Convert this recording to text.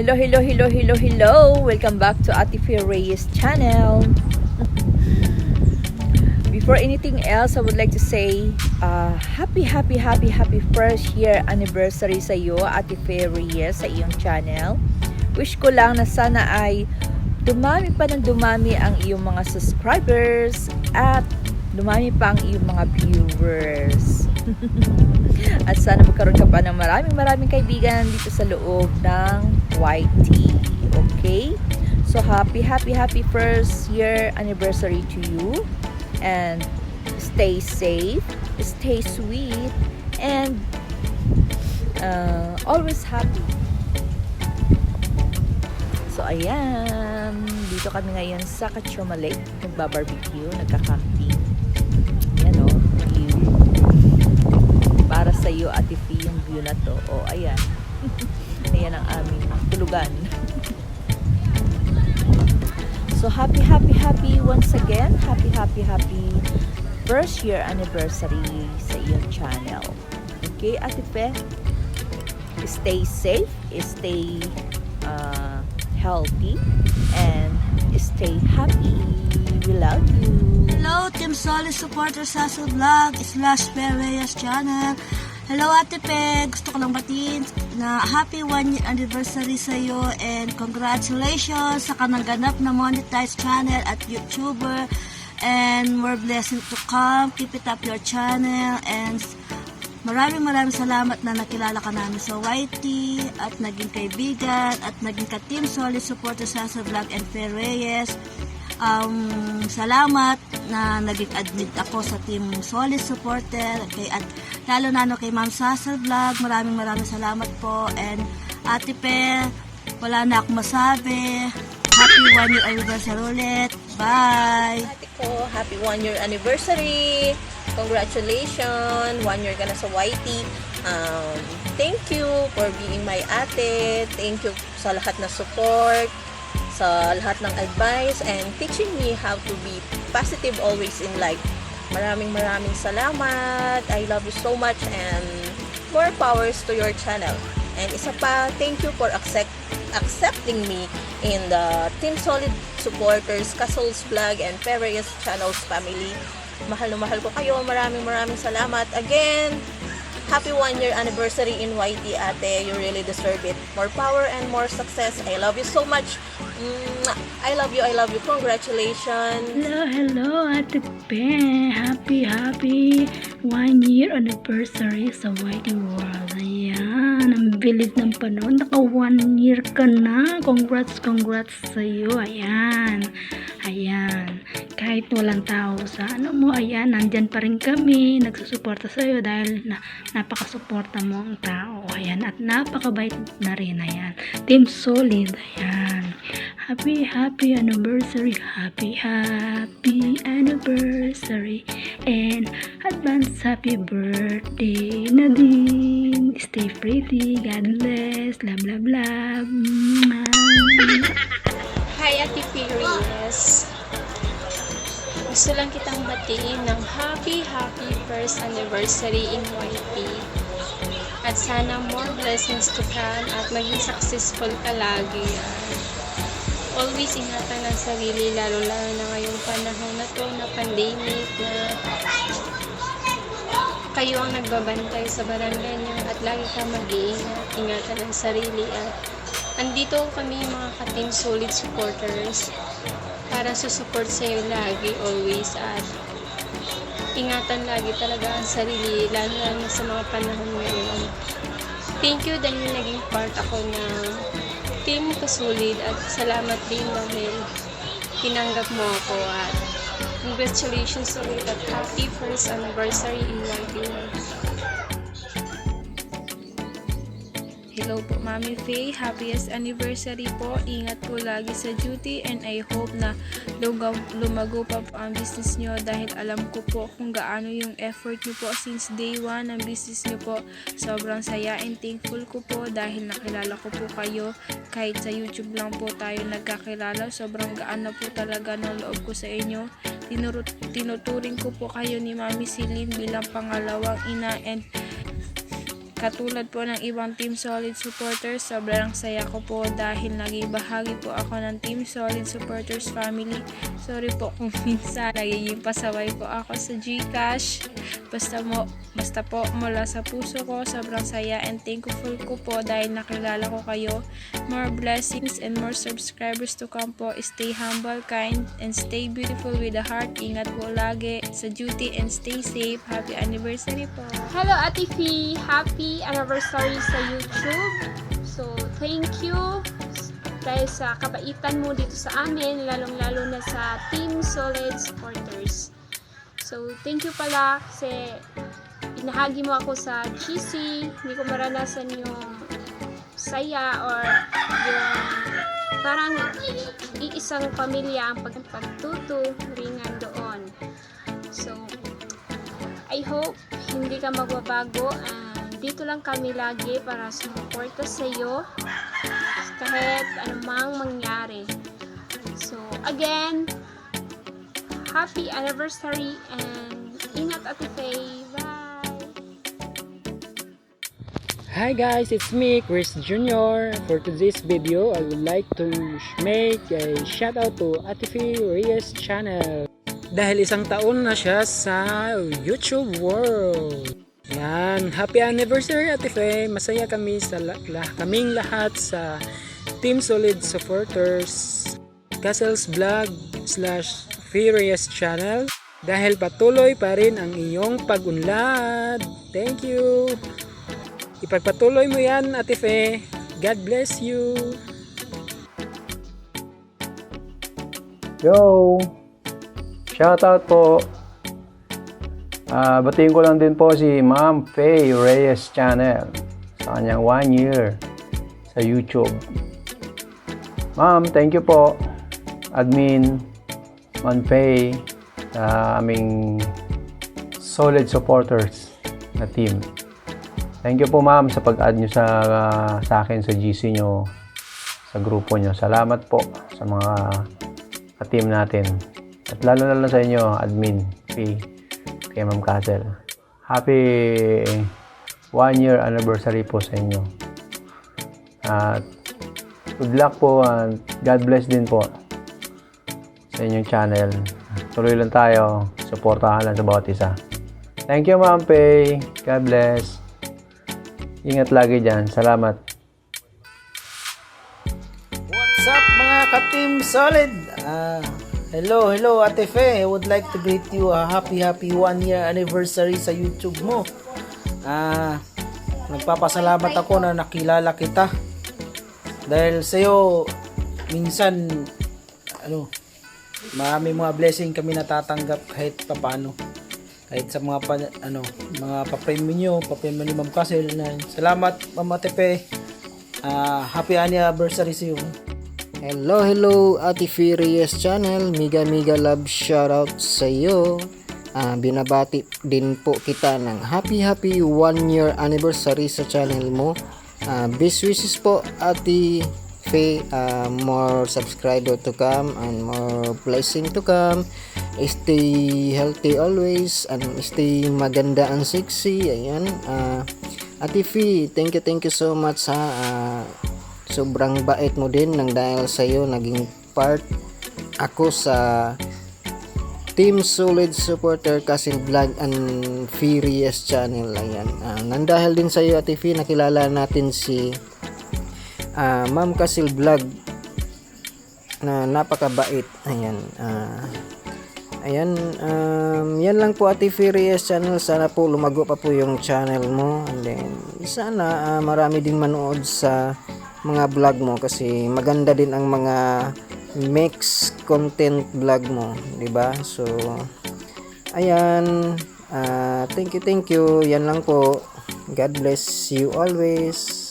Hello, hello, hello, hello, hello! Welcome back to Ate Fe Reyes channel. Before anything else, I would like to say happy first year anniversary sa iyo, Ate Fe Reyes, sa iyong channel. Wish ko lang na sana ay dumami pa ng dumami ang iyong mga subscribers at dumami pa ang iyong mga viewers. At sana magkaroon ka pa ng maraming kaibigan dito sa loob ng YT. Okay? So happy first year anniversary to you. And stay safe, stay sweet, and always happy. So ayan, dito kami ngayon sa Kachoma Lake, nagbabarbecue, nagka-camping. Ayan o, view. Para sa iyo, Ate Fe, yung view na to. O, ayan. Ayan ang aming tulugan. So, happy once again. Happy first year anniversary sa iyong channel. Okay, Ate Fe? Stay safe, stay healthy, and stay happy. We love you. Hello, Team Solid supporters sa vlog / Fe Reyes channel. Hello, Ate Fe. Gusto ko lang batiin na happy 1 year anniversary sa iyo and congratulations sa kanang ganap na monetized channel at YouTuber, and more blessings to come. Keep it up your channel, and maraming salamat na nakilala ka namin sa YT at naging kaibigan at naging ka-Team Solid supporters sa vlog and Fe Reyes. Salamat na naging admit ako sa Team Solid Supporter at lalo na kay Ma'am Sasal Vlog. Maraming salamat po. And Ate Fe, wala na akong masabi. Happy 1 year anniversary ulit. Bye! Ate ko, happy 1 year anniversary. Congratulations. 1 year ka na sa YT. Thank you for being my ate. Thank you sa lahat na support, sa lahat ng advice, and teaching me how to be positive always in life. Maraming salamat. I love you so much, and more powers to your channel. And isa pa, thank you for accepting me in the Team Solid supporters, Kasols Vlog and Fe Reyes channels family. Mahal na mahal ko kayo. Maraming salamat. Again, happy 1 year anniversary in YT, ate. You really deserve it. More power and more success. I love you so much. I love you. Congratulations. Hello, Ate Fe. Happy 1 year anniversary sa YT World. Ayan, ang bilis ng panahon. Naka 1 year ka na. Congrats sa iyo. Ayan. Kahit walang tao sa mo, ayan, nandyan pa rin kami. Nagsusuporta sa iyo dahil napakasuporta mo ang tao. Ayan, at napakabait na rin. Ayan. Team Solid. Ayan. Happy anniversary. Happy anniversary. And advance happy birthday, Nadine. Stay pretty. God bless. Love. Hi, Ate Fe Reyes. Gusto lang kitang batiin ng happy first anniversary in YT. At sana more blessings to come at maging successful ka lagi. Always ingatan ang sarili, lalo na ngayong panahon na to na pandemic, na kayo ang nagbabantay sa barangay niyo at lagi ka mag-iingat, ingatan ang sarili. At andito kami mga ka-Team Solid supporters para support sa iyo lagi, always, at ingatan lagi talaga ang sarili, lalo na sa mga panahon ngayon. Thank you dahil naging part ako ng Team Kasolid, at salamat din dahil tinanggap mo ako, at congratulations ulit at happy first anniversary in YT. Hello po, Mami Faye. Happiest anniversary po. Ingat po lagi sa duty, and I hope na lumago pa po ang business nyo, dahil alam ko po kung gaano yung effort nyo po since day 1 ng business nyo po. Sobrang saya and thankful ko po dahil nakilala ko po kayo. Kahit sa YouTube lang po tayo nagkakilala, sobrang gaan na po talaga ng loob ko sa inyo. Tinuturing ko po kayo ni Mami Celine bilang pangalawang ina, and Katulad po ng ibang Team Solid supporters, sobrang saya ko po dahil naging bahagi po ako ng Team Solid supporters family. Sorry po kung minsan nagiging pasaway po ako sa GCash. Basta po mula sa puso ko, sobrang saya and thankful ko po dahil nakilala ko kayo. More blessings and more subscribers to come po. Stay humble, kind, and stay beautiful with the heart. Ingat po lagi sa duty and stay safe. Happy anniversary po. Hello Ate Fee! Happy anniversary sa YouTube! So, thank you dahil sa kabaitan mo dito sa amin, lalong-lalo na sa Team Solid supporters. So, thank you pala kasi inahagi mo ako sa GC, hindi ko maranasan yung saya or yung parang iisang pamilya ang pagtuturingan doon. So, I hope hindi ka magbabago. Dito lang kami lagi para sumuporta sa iyo kahit anumang mangyari. So, again, happy anniversary and ingat Ate Faye. Bye! Hi guys, it's me, Chris Jr. For today's video, I would like to make a shout out to Ate Fee Reyes channel. Dahil isang taon na siya sa YouTube world. Yan, happy anniversary Ate Fee. Masaya kami sa kaming lahat sa Team Solid supporters. Castles Vlog / Fee Reyes channel. Dahil patuloy pa rin ang iyong pag-unlad. Thank you. Ipagpatuloy mo yan Ate Fee. God bless you. Yo! Shoutout po. Batiin ko lang din po si Ma'am Faye Reyes channel sa kanyang 1 year sa YouTube. Ma'am, thank you po. Admin, Ma'am Faye, sa aming solid supporters na team. Thank you po ma'am sa pag-add nyo sa akin sa GC nyo, sa grupo nyo. Salamat po sa mga ka-team natin. At lalo sa inyo, admin, kay Ma'am Castle. Happy 1 year anniversary po sa inyo. At good luck po and God bless din po sa inyong channel. Tuloy lang tayo. Suportahan lang sa bawat isa. Thank you Ma'am Pay. God bless. Ingat lagi dyan. Salamat. What's up mga ka-Team Solid? Hello Ate Fe. I would like to greet you a happy 1 year anniversary sa YouTube mo. Nagpapasalamat ako na nakilala kita. Dahil sa'yo, minsan, marami mga blessing kami natatanggap kahit papano. Kahit sa mga mga pa-premium ni Ma'am Castle. Salamat Ma'am Ate Fe. Happy anniversary sa iyo. Hello Ate Fee Reyes channel, mega love shoutout sa iyo. Binabati din po kita ng happy 1 year anniversary sa channel mo. Best wishes po Ate Fee, more subscriber to come and more blessing to come. Stay healthy always and stay maganda and sexy. Ayan. Ate Fee, thank you so much ha. Sobrang bait mo din nang dahil sa iyo naging part ako sa Team Solid supporter Castle Vlog and Fee Reyes channel. Ayan. Nang dahil din sa iyo Ate Fee, nakilala natin si Ma'am Castle Vlog na napakabait. Ayan. Yan lang po Ate Fee Reyes channel. Sana po lumago pa po yung channel mo. And then sana marami din manood sa mga vlog mo kasi maganda din ang mga mix content vlog mo, di ba? So ayan, thank you. Yan lang po. God bless you always.